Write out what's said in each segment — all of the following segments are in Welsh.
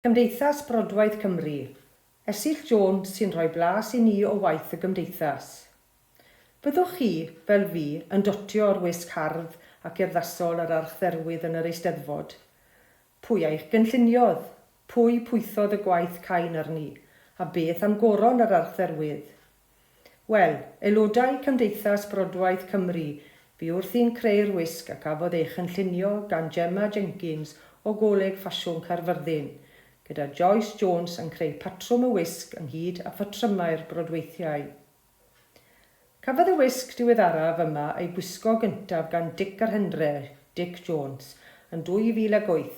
Cymdeithas Brodwaith Cymru. Esyllt Jones sy'n rhoi blas i ni o waith y gymdeithas. Byddwch chi, fel fi, yn dotio o'r wisg hardd ac urddasol ar archtherwydd yn yr Eisteddfod. Pwy eich gynlluniodd? Pwy pwythodd y gwaith cain arni? A beth am goron yr archtherwydd? Wel, aelodau Cymdeithas Brodwaith Cymru fi wrthi'n creu'r wisg a cafodd ei chynllunio gan Dyma o Goleg Ffasiwn Caerfyrddin, gyda Jones yn creu patrwm y wisg ynghyd a phatrymau'r brodweithiau. Cafodd y wisg diweddaraf yma ei gwisgo gyntaf gan Dick Jones yn 2008,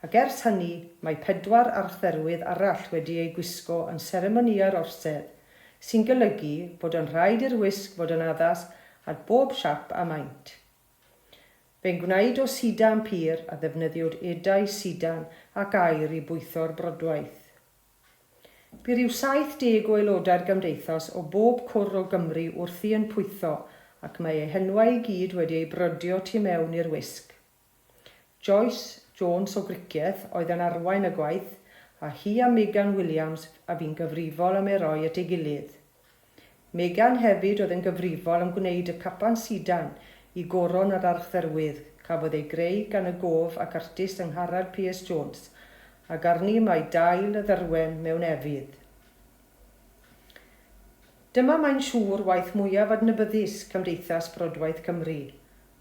ac ers hynny mae 4 archtherwydd arall wedi ei gwisgo yn seremoniau'r orsedd, sy'n golygu bod yn rhaid i'r wisg fod yn addas at bob siap a maint. Fe'n gwneud o sidan pyr a ddefnyddiwyd edau sidan ac air i bwytho'r brodwaith. Bu ryw 70 o aelodau'r gymdeithas o bob cwr o Gymru wrthi yn pwytho ac mae eu henwau i gyd wedi ei brodio tu mewn i'r wisg. Jones o Gricieth oedd yn arwain y gwaith a hi a Megan Williams a fi'n gyfrifol am ei roi at ei gilydd. Megan hefyd oedd yn gyfrifol am gwneud y capan sidan i goron yr archtherwydd, cafodd ei greu gan y gof ac artist yng Ngharad P.S. Jones, ac arni mae dail y ddyrwen mewn efydd. Dyma mae'n siŵr waith mwyaf adnabyddus Cymdeithas Brodwaith Cymru.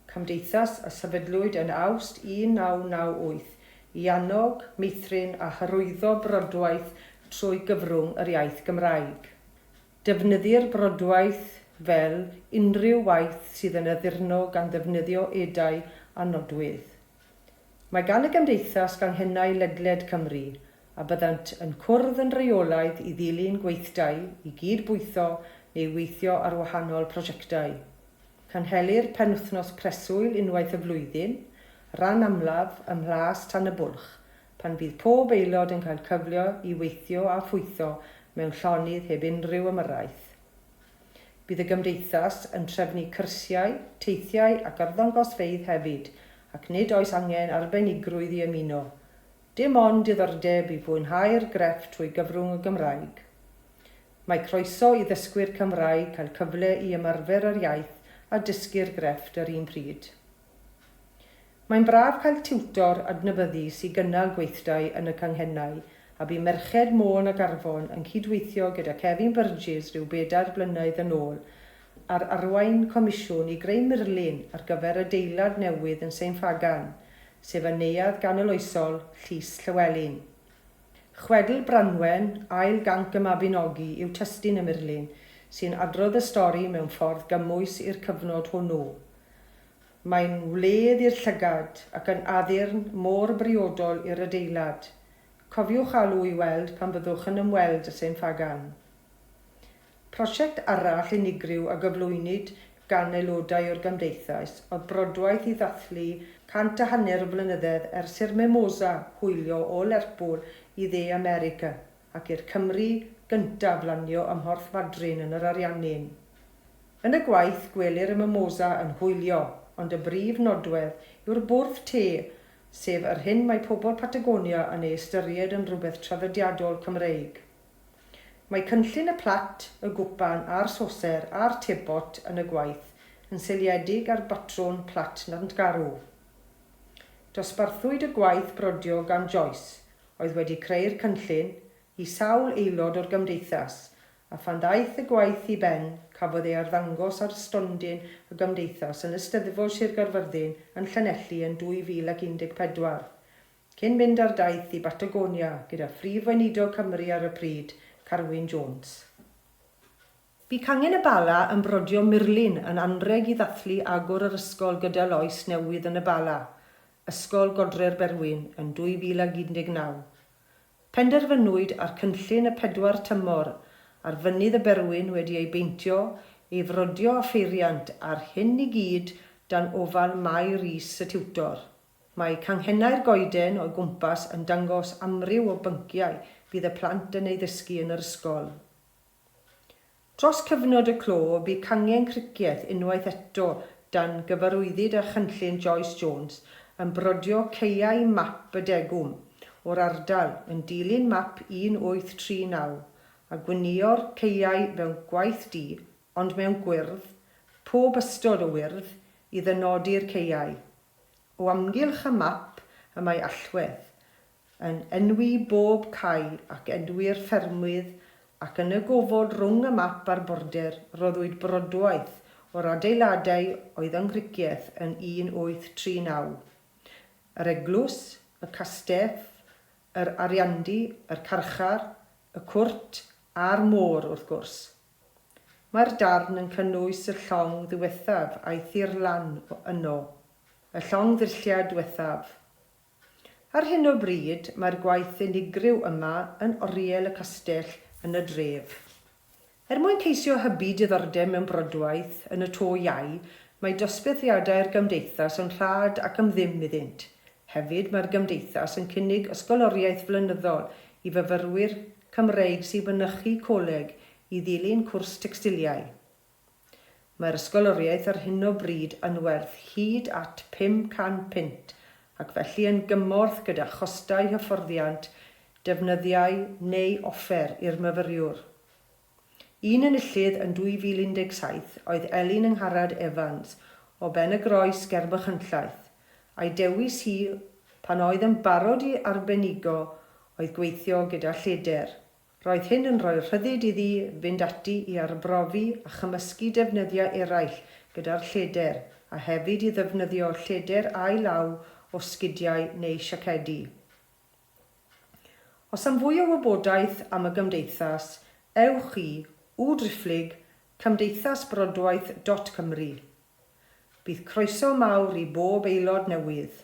Cymdeithas a sefydlwyd yn Awst 1998 i annog, meithrin a hyrwyddo brodwaith trwy gyfrwng yr iaith Gymraeg. Defnyddir brodwaith fel unrhyw waith sydd yn addurno gan ddefnyddio edau a nodwydd. Mae gan y gymdeithas ganghennau ledled Cymru a byddant yn cwrdd yn reolaidd i ddilyn gweithdai i gydbwytho neu weithio ar wahanol prosiectau. Canhelir penwythnos preswyl unwaith y flwyddyn, ran amlaf ym Blas tan y bwlch, pan fydd pob aelod yn cael cyfle i weithio a phwytho mewn llonydd heb unrhyw ymyrraeth. Bydd y gymdeithas yn trefnu cyrsiau, teithiau ac arddangosfeydd hefyd, ac nid oes angen arbenigrwydd i ymuno. Dim ond diddordeb i fwynhau'r grefft trwy gyfrwng y Gymraeg. Mae croeso i ddysgwyr Cymraeg cael cyfle i ymarfer yr iaith a dysgu'r grefft yr un pryd. Mae'n braf cael tiwtor adnabyddus i gynnal gweithdai yn y canghennau, a bu Merched Môn ac Arfon yn cydweithio gyda Cefn Burgess rhyw 4 blynedd yn ôl ar arwain comisiwn i greu murlun ar gyfer adeilad newydd yn Seint Fagan, sef y neuadd ganoloesol Llys Llywelyn. Chwedl Branwen, ail ganc y Mabinogi yw testun y murlun, sy'n adrodd y stori mewn ffordd gymwys i'r cyfnod hwnnw. Mae'n wledd i'r llygad ac yn addurn môr briodol i'r adeilad. Cofiwch alw i weld pan byddwch yn ymweld y Seint Fagan. Prosiect arall unigryw a gyflwynwyd gan aelodau o'r gymdeithas oedd brodwaith i ddathlu 150 blynyddoedd ers i'r Mimosa hwylio o Lerpwl i dde America ac i'r Cymru gyntaf lanio ym Mhorth Fadryn yn yr Ariannin. Yn y gwaith gwelir y Mimosa yn hwylio, ond y brif nodwedd yw'r bwrdd te, sef yr hyn mae pobl Patagonia yn ei ystyried yn rhywbeth traddodiadol Cymreig. Mae cynllun y plat, y gwpan a'r soser a'r tebot yn y gwaith yn seiliedig ar batrwn plat Nantgarw. Dosbarthwyd y gwaith brodio gan Joyce, oedd wedi creu'r cynllun i sawl aelod o'r gymdeithas, a phan daeth y gwaith i ben, cafodd ei arddangos ar stondin y gymdeithas yn y Steddfod Sir Gaerfyrddin yn Llanelli yn 2014, cyn mynd ar daith i Patagonia gyda phrif weinidog Cymru ar y pryd, Carwyn Jones. Bu Cangen y Bala yn brodio murlun yn anreg i ddathlu agor yr ysgol gyda loes newydd yn y Bala, Ysgol Godre'r Berwyn yn 2019. Penderfynwyd ar cynllun y 4 tymor, ar fynydd y Berwyn wedi ei beintio, ei frodio a ffeiriant ar hyn i gyd dan ofal Mai Rhys y tiwtor. Mae canghennau'r goeden o'i gwmpas yn dangos amryw o bynciau bydd y plant yn ei ddysgu yn yr ysgol. Dros cyfnod y clo, bu cangen cricieth unwaith eto dan gyfarwyddyd a chynllun Jones yn brodio ceiau map y degwm o'r ardal yn dilyn map 1839 a gwynio'r ceiau mewn gwaith du, ond mewn gwyrdd, pob ystod o wyrdd i ddynodi'r ceiau. O amgylch y map y mae allwedd, yn enwi bob cae ac enwi'r ffermwydd ac yn y gofod rhwng y map a'r border roddwyd brodwaith o'r adeiladau oedd yng Nghricieth yn 1839. Yr eglwys, y castell, yr ariandi, yr carchar, y cwrt a'r môr wrth gwrs. Mae'r darn yn cynnwys y llong ddiwethaf a'i thirlan yno, y llong ddilliad diwethaf. Ar hyn o bryd, mae'r gwaith unigryw yma yn oriel y castell yn y dref. Mwyn ceisio hybu diddordeb mewn brodwaith yn y to iau, mae dosbarthiadau'r gymdeithas yn rhad ac am ddim iddynt. Hefyd mae'r gymdeithas yn cynnig ysgoloriaeth flynyddol i fyfyrwyr Cymreig sy'n mynychu coleg i ddilyn cwrs tecstiliau. Mae'r ysgoloriaeth ar hyn o bryd yn werth hyd at 500 pint ac felly yn gymorth gyda chostau hyfforddiant, defnyddiau neu offer i'r myfyriwr. Un enillydd yn 2017 oedd Elin Angharad Evans o Ben y Groes Gerbych-Ynllaeth, a'i dewis hi pan oedd yn barod i arbenigo oedd gweithio gyda lleder. Roedd hyn yn rhoi rhyddid iddi fynd ati i arbrofi a chymysgu defnyddiau eraill gyda'r lleder a hefyd i ddefnyddio lleder a'i law o sgidiau neu siacedi. Os am fwy o wybodaeth am y gymdeithas, ewch i Cymdeithas Brodwaith Cymru. Bydd croeso mawr i bob aelod newydd.